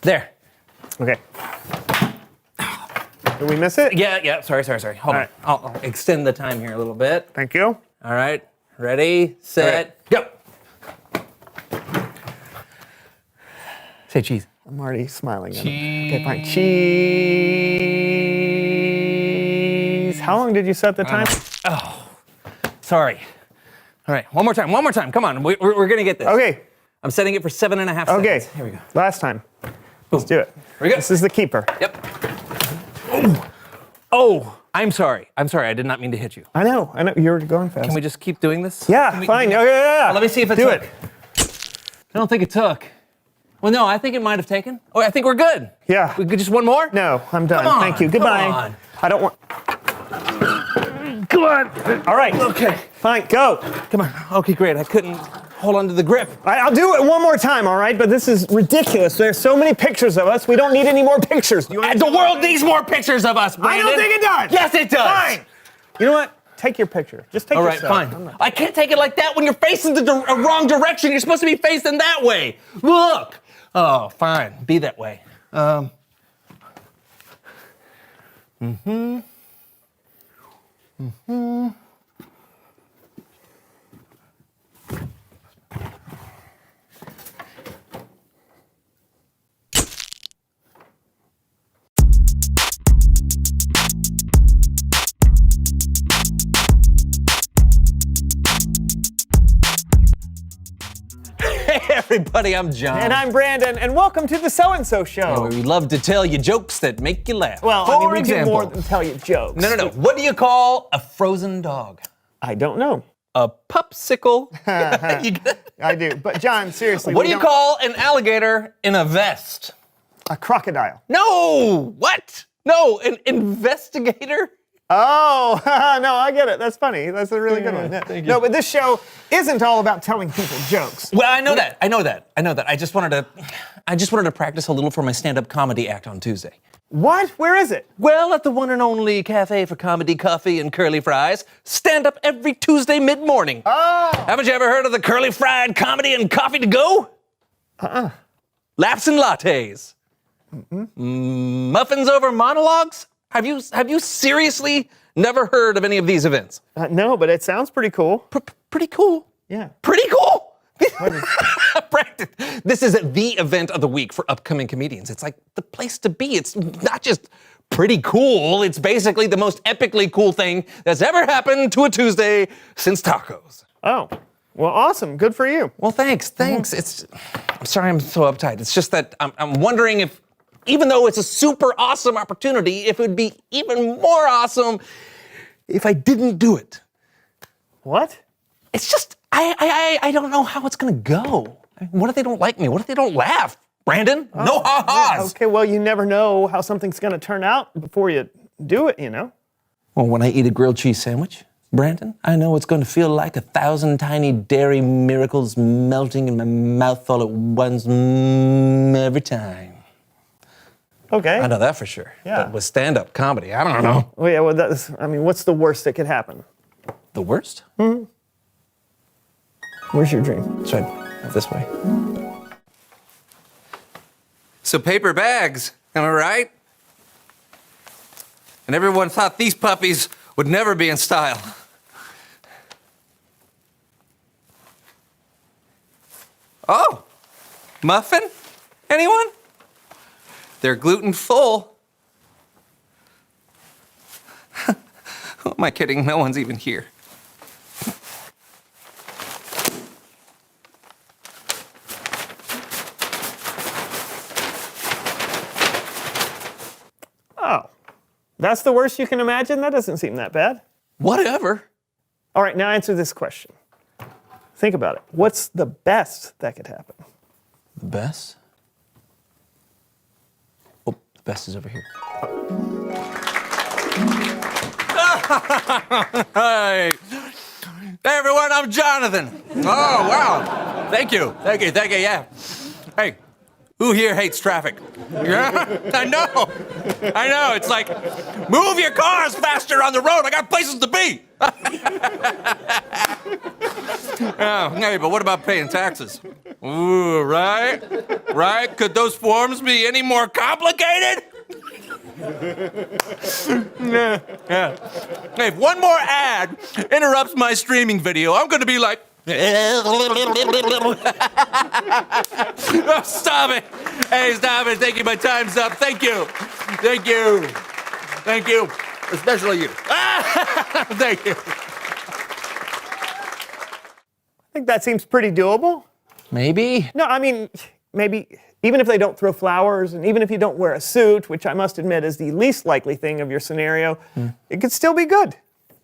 There. Okay. Did we miss it? Yeah. Sorry. Hold on. I'll extend the time here a little bit. Thank you. All right. Ready, set, go. Say cheese. I'm already smiling. Cheese. Okay, fine. Cheese. How long did you set the time? Oh, sorry. All right, one more time. Come on, we're gonna get this. Okay. I'm setting it for 7.5 seconds. Okay. Here we go. Last time. Let's do it. Here we go. This is the keeper. Yep. Oh, I'm sorry. I did not mean to hit you. I know. You were going fast. Can we just keep doing this? Yeah, fine. Yeah. Let me see if it took. I don't think it took. Well, no, I think it might have taken. Oh, I think we're good. Yeah. We could just one more? No, I'm done. Come on, Thank you. Goodbye. come on. I don't want. Come on. All right. Okay. Fine. Go. Come on. Okay, great. I couldn't hold on to the grip. All right, I'll do it one more time, all right? But this is ridiculous. There's so many pictures of us. We don't need any more pictures. The world needs more pictures of us, Brandon. I don't think it does. Yes, it does. Fine. You know what? Take your picture. Just take All right, yourself. fine. I can't take it like that when you're facing the wrong direction. You're supposed to be facing that way. Look. Oh, fine. Be that way. Hey, everybody, I'm John. And I'm Brandon, and welcome to the So-and-So Show. We love to tell you jokes that make you laugh. Well, For we example, do more than tell you jokes. No. What do you call a frozen dog? I don't know. A popsicle. I do. But John, seriously. What do you call an alligator in a vest? A crocodile. No! What? No, an investigator? Oh, no, I get it. That's funny. That's a really good one. Thank you. No, but this show isn't all about telling people jokes. Well, I know that. I know that. I just wanted to practice a little for my stand-up comedy act on Tuesday. What? Where is it? Well, at the one and only Cafe for Comedy, Coffee, and Curly Fries. Stand up every Tuesday mid-morning. Oh. Haven't you ever heard of the Curly Fried Comedy and Coffee to Go? Laps and lattes. Muffins over monologues? Have you seriously never heard of any of these events? No, but it sounds pretty cool. Pretty cool. Yeah. Pretty cool. Brandon, this is the event of the week for upcoming comedians. It's like the place to be. It's not just pretty cool. It's basically the most epically cool thing that's ever happened to a Tuesday since tacos. Oh, well, awesome. Good for you. Well, thanks. I'm sorry I'm so uptight. It's just that I'm wondering if, even though it's a super awesome opportunity, if it would be even more awesome if I didn't do it. What? It's just, I don't know how it's gonna go. I mean, what if they don't like me? What if they don't laugh? Brandon, no ha-has. Okay, well, you never know how something's gonna turn out before you do it, you know? Well, when I eat a grilled cheese sandwich, Brandon, I know it's going to feel like 1,000 tiny dairy miracles melting in my mouth all at once every time. Okay. I know that for sure. Yeah. But with stand-up comedy, I don't know. Well, yeah, well, what's the worst that could happen? The worst? Where's your dream? It's right this way. So paper bags, am I right? And everyone thought these puppies would never be in style. Oh, muffin? Anyone? They're gluten full. Who am I kidding? No one's even here. Oh, that's the worst you can imagine? That doesn't seem that bad. Whatever. All right, now answer this question. Think about it. What's the best that could happen? The best? Oh, the best is over here. Hi. Hey, everyone, I'm Jonathan. Oh, wow. Thank you, yeah. Hey, who here hates traffic? Yeah, I know. It's like, move your cars faster on the road. I got places to be. Oh, hey, but what about paying taxes? Ooh, right? Right? Could those forms be any more complicated? Yeah. Hey, if one more ad interrupts my streaming video, I'm gonna be like, oh, stop it. Hey, stop it. Thank you. My time's up. Thank you. Thank you. Thank you. Especially you. Thank you. I think that seems pretty doable. Maybe. No, I mean, maybe even if they don't throw flowers and even if you don't wear a suit, which I must admit is the least likely thing of your scenario, it could still be good.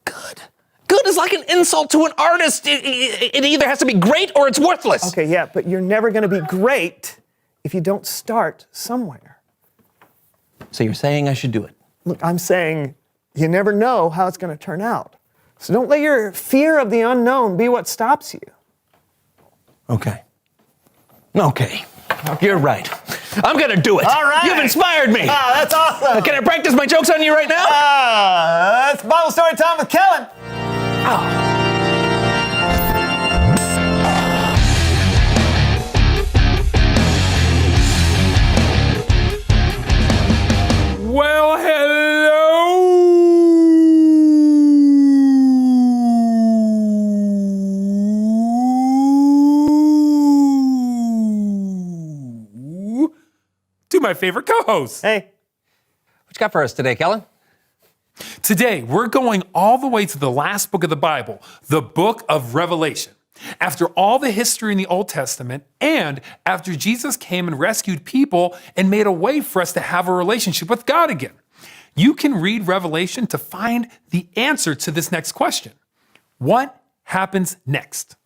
Good. Good is like an insult to an artist. It either has to be great or it's worthless. Okay, yeah, but you're never going to be great if you don't start somewhere. So you're saying I should do it? Look, I'm saying you never know how it's going to turn out. So don't let your fear of the unknown be what stops you. Okay. Okay. You're right. I'm gonna do it. All right. You've inspired me. Ah, that's awesome. Can I practice my jokes on you right now? That's Bible story time with Kellen. Well, hello to my favorite co-host. Hey. What you got for us today, Kellen? Today, we're going all the way to the last book of the Bible, the book of Revelation. After all the history in the Old Testament, and after Jesus came and rescued people and made a way for us to have a relationship with God again. You can read Revelation to find the answer to this next question. What happens next?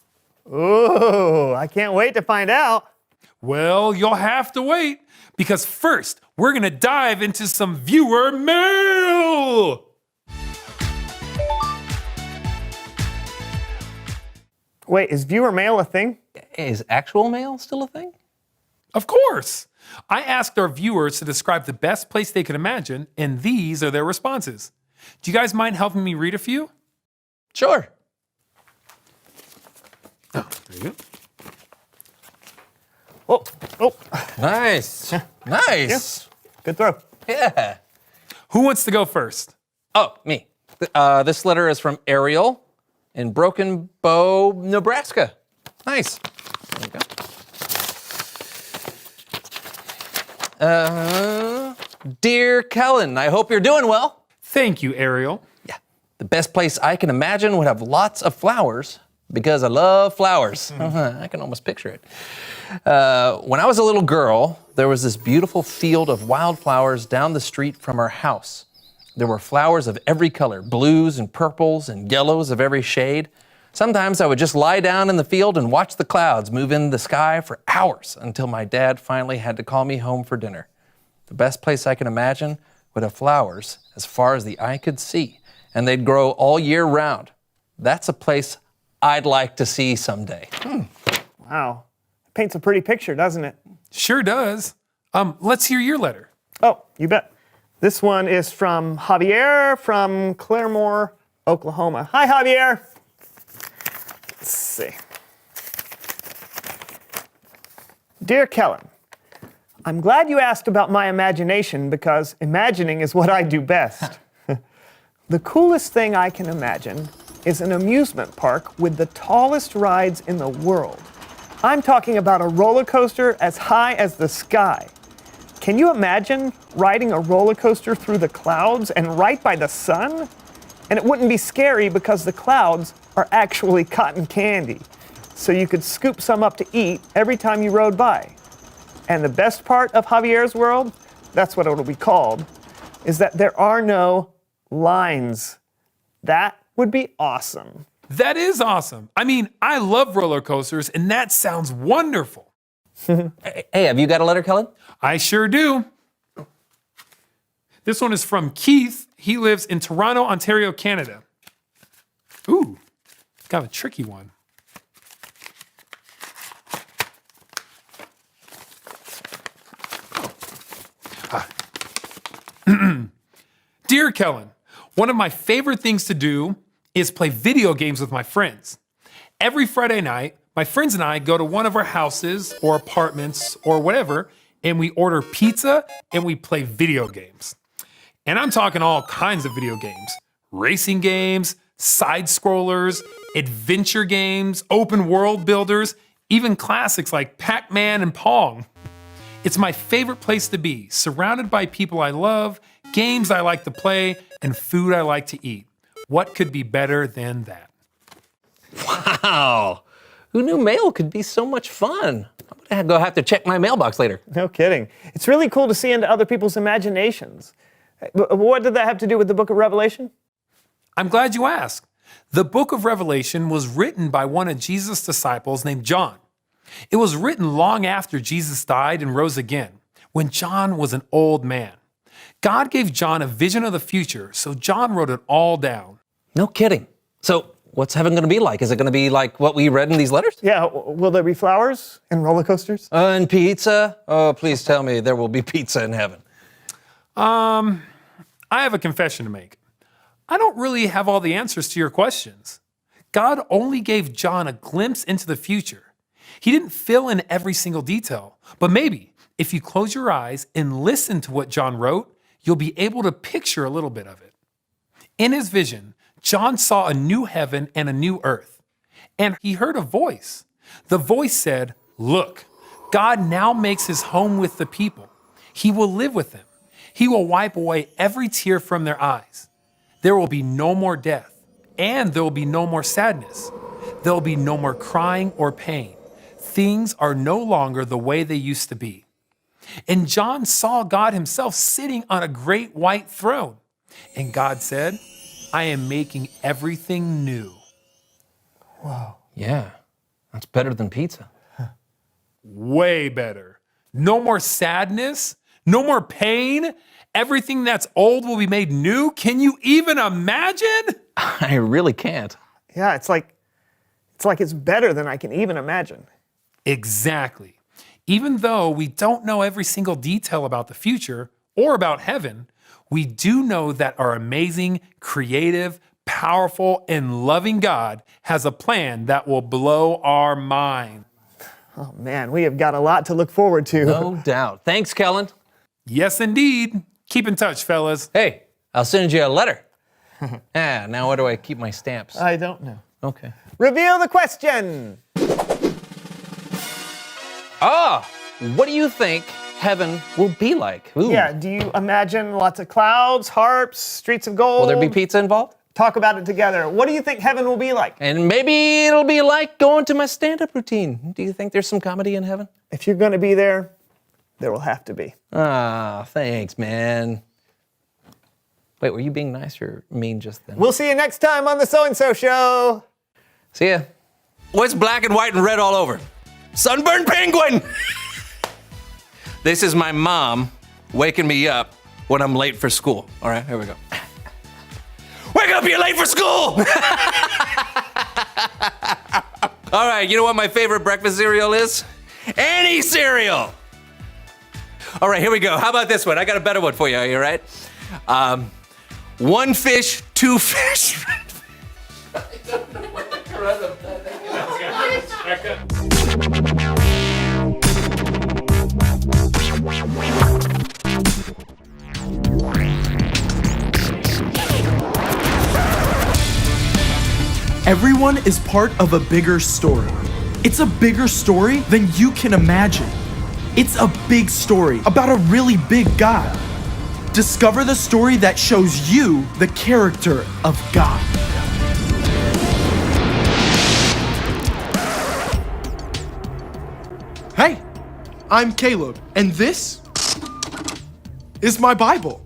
Ooh, I can't wait to find out. Well, you'll have to wait, because first, we're gonna dive into some viewer mail. Wait, is viewer mail a thing? Is actual mail still a thing? Of course. I asked our viewers to describe the best place they could imagine, and these are their responses. Do you guys mind helping me read a few? Sure. Oh, there you go. Oh, Nice. Nice. good throw. Yeah. Who wants to go first? Oh, me. This letter is from Ariel in Broken Bow, Nebraska. Nice. There you go. Dear Kellen, I hope you're doing well. Thank you, Ariel. Yeah. The best place I can imagine would have lots of flowers because I love flowers. I can almost picture it. When I was a little girl, there was this beautiful field of wildflowers down the street from our house. There were flowers of every color, blues and purples and yellows of every shade. Sometimes I would just lie down in the field and watch the clouds move in the sky for hours until my dad finally had to call me home for dinner. The best place I can imagine would have flowers as far as the eye could see, and they'd grow all year round. That's a place I'd like to see someday. Wow. Paints a pretty picture, doesn't it? Sure does. Let's hear your letter. Oh, you bet. This one is from Javier from Claremore, Oklahoma. Hi, Javier. Let's see. Dear Kellen, I'm glad you asked about my imagination because imagining is what I do best. The coolest thing I can imagine is an amusement park with the tallest rides in the world. I'm talking about a roller coaster as high as the sky. Can you imagine riding a roller coaster through the clouds and right by the sun? And it wouldn't be scary because the clouds are actually cotton candy. So you could scoop some up to eat every time you rode by. And the best part of Javier's world, that's what it'll be called, is that there are no lines. That would be awesome. That is awesome. I mean, I love roller coasters, and that sounds wonderful. Hey, have you got a letter, Kellen? I sure do. This one is from Keith. He lives in Toronto, Ontario, Canada. Ooh, got a tricky one. Dear Kellen, one of my favorite things to do is play video games with my friends. Every Friday night, My friends and I go to one of our houses or apartments or whatever, and we order pizza and we play video games. And I'm talking all kinds of video games. Racing games, side scrollers, adventure games, open world builders, even classics like Pac-Man and Pong. It's my favorite place to be, surrounded by people I love, games I like to play, and food I like to eat. What could be better than that? Wow. Who knew mail could be so much fun? I'm gonna have to check my mailbox later. No kidding. It's really cool to see into other people's imaginations. What did that have to do with the book of Revelation? I'm glad you asked. The book of Revelation was written by one of Jesus' disciples named John. It was written long after Jesus died and rose again, when John was an old man. God gave John a vision of the future, so John wrote it all down. No kidding. So what's heaven going to be like? Is it going to be like what we read in these letters? Yeah, will there be flowers and roller coasters? And pizza? Oh, please tell me there will be pizza in heaven. I have a confession to make. I don't really have all the answers to your questions. God only gave John a glimpse into the future. He didn't fill in every single detail, but maybe if you close your eyes and listen to what John wrote, you'll be able to picture a little bit of it. In his vision, John saw a new heaven and a new earth, and he heard a voice. The voice said, "Look, God now makes his home with the people. He will live with them. He will wipe away every tear from their eyes. There will be no more death, and there will be no more sadness. There will be no more crying or pain. Things are no longer the way they used to be." And John saw God himself sitting on a great white throne. And God said, "I am making everything new." Wow. Yeah, that's better than pizza. Way better. No more sadness, no more pain. Everything that's old will be made new. Can you even imagine? I really can't. Yeah, it's like it's better than I can even imagine. Exactly. Even though we don't know every single detail about the future or about heaven, we do know that our amazing, creative, powerful, and loving God has a plan that will blow our mind. Oh man, we have got a lot to look forward to. No doubt. Thanks, Kellen. Yes, indeed. Keep in touch, fellas. Hey, I'll send you a letter. Now where do I keep my stamps? I don't know. Okay. Reveal the question. What do you think heaven will be like? Ooh. Yeah, do you imagine lots of clouds, harps, streets of gold? Will there be pizza involved? Talk about it together. What do you think heaven will be like? And maybe it'll be like going to my stand-up routine. Do you think there's some comedy in heaven? If you're going to be there, there will have to be. Thanks, man. Wait, were you being nice or mean just then? We'll see you next time on the So-and-So Show. See ya. What's black and white and red all over? Sunburned penguin! This is my mom waking me up when I'm late for school. All right, here we go. Wake up, you're late for school! All right, you know what my favorite breakfast cereal is? Any cereal! All right, here we go. How about this one? I got a better one for you, all right? One fish, two fish. Everyone is part of a bigger story. It's a bigger story than you can imagine. It's a big story about a really big God. Discover the story that shows you the character of God. Hey, I'm Caleb, and this is my Bible.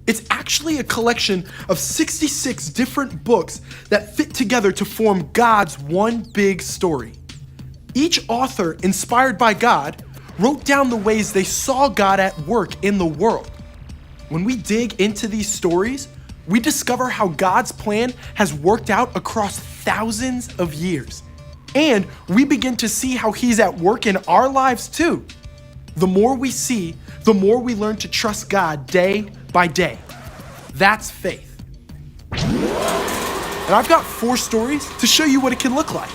It's actually a collection of 66 different books that fit together to form God's one big story. Each author, inspired by God, wrote down the ways they saw God at work in the world. When we dig into these stories, we discover how God's plan has worked out across thousands of years. And we begin to see how He's at work in our lives too. The more we see, the more we learn to trust God day by day. That's faith. And I've got 4 stories to show you what it can look like.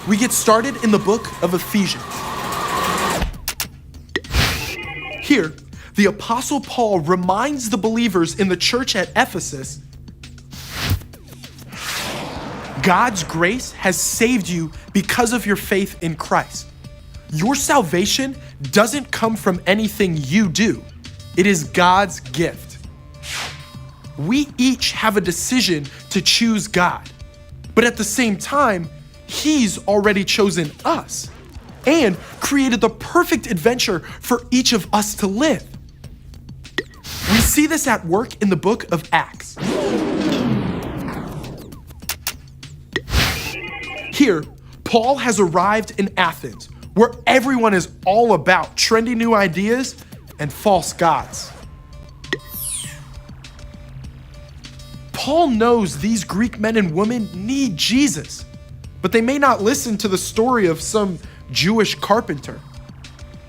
we get started in the book of Ephesians. Here, the Apostle Paul reminds the believers in the church at Ephesus, God's grace has saved you because of your faith in Christ. Your salvation doesn't come from anything you do. It is God's gift. We each have a decision to choose God, but at the same time, He's already chosen us and created the perfect adventure for each of us to live. We see this at work in the book of Acts. Here, Paul has arrived in Athens, where everyone is all about trendy new ideas and false gods. Paul knows these Greek men and women need Jesus, but they may not listen to the story of some Jewish carpenter.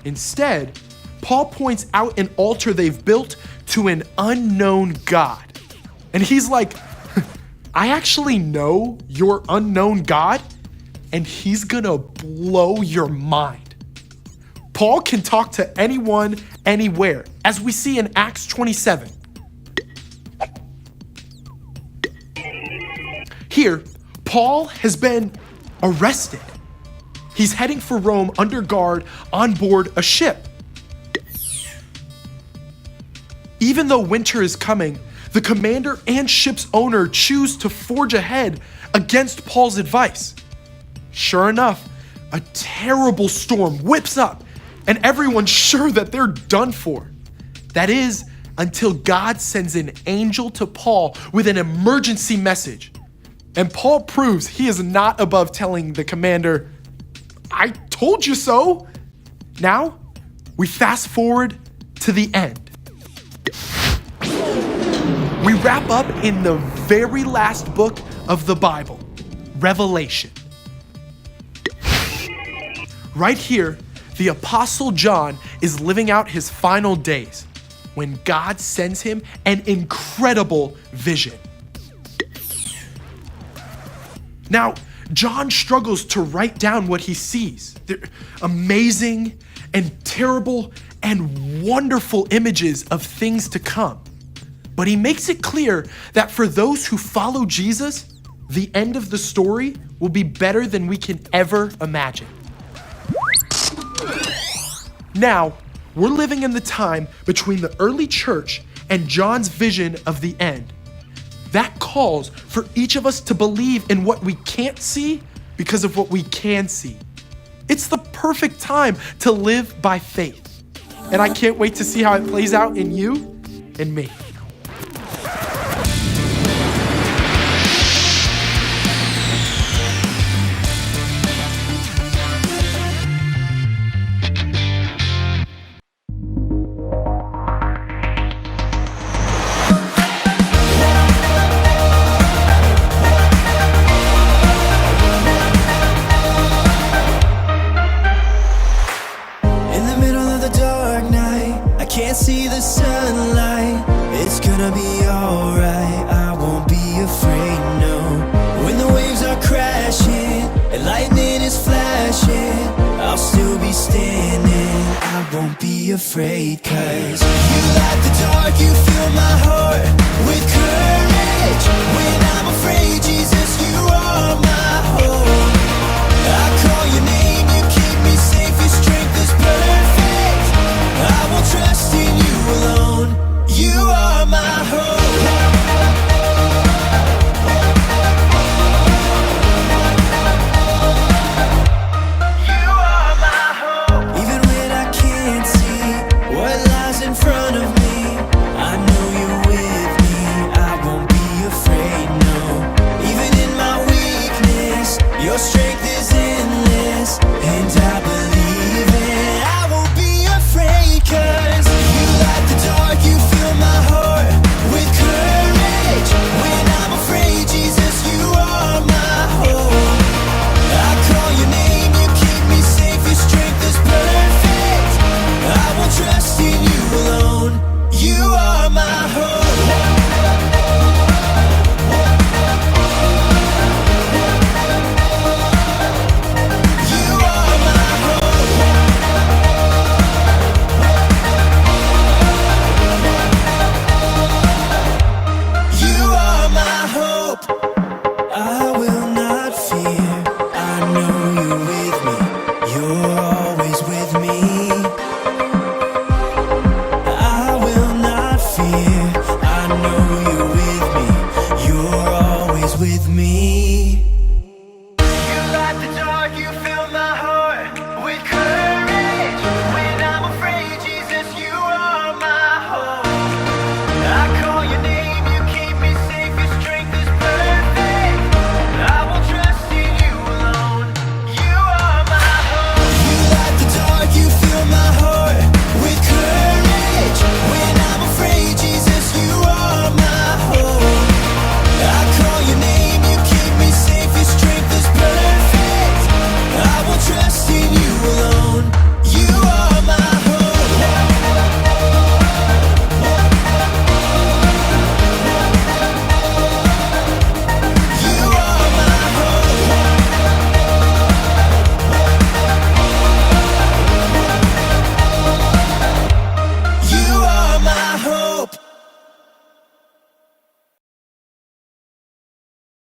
Instead, Paul points out an altar they've built to an unknown God. And he's like, I actually know your unknown God, and he's gonna blow your mind. Paul can talk to anyone, anywhere, as we see in Acts 27. Here, Paul has been arrested. He's heading for Rome under guard on board a ship. Even though winter is coming, the commander and ship's owner choose to forge ahead against Paul's advice. Sure enough, a terrible storm whips up, and everyone's sure that they're done for. That is, until God sends an angel to Paul with an emergency message. And Paul proves he is not above telling the commander, I told you so. Now, we fast forward to the end. We wrap up in the very last book of the Bible, Revelation. Right here, the Apostle John is living out his final days when God sends him an incredible vision. Now, John struggles to write down what he sees. They're amazing and terrible and wonderful images of things to come. But he makes it clear that for those who follow Jesus, the end of the story will be better than we can ever imagine. Now, we're living in the time between the early church and John's vision of the end. That calls for each of us to believe in what we can't see because of what we can see. It's the perfect time to live by faith. And I can't wait to see how it plays out in you and me. Can't see the sunlight, it's gonna be alright, I won't be afraid, no. When the waves are crashing and lightning is flashing, I'll still be standing, I won't be afraid. Cause you light the dark, you fill my heart with courage. When I'm afraid, Jesus, you are my hope. I call your name, you keep me safe, your strength is perfect. I will trust in you alone. You are my hope. You are my hope. Even when I can't see what lies in front of me, I know you're with me. I won't be afraid, no. Even in my weakness, your strength is endless, and I believe it. I won't be afraid, cause you light the dark, you fill my heart with courage. When I'm afraid, Jesus, you are my hope. I call your name, you keep me safe, your strength is perfect. I will trust in you alone. You are my hope. You're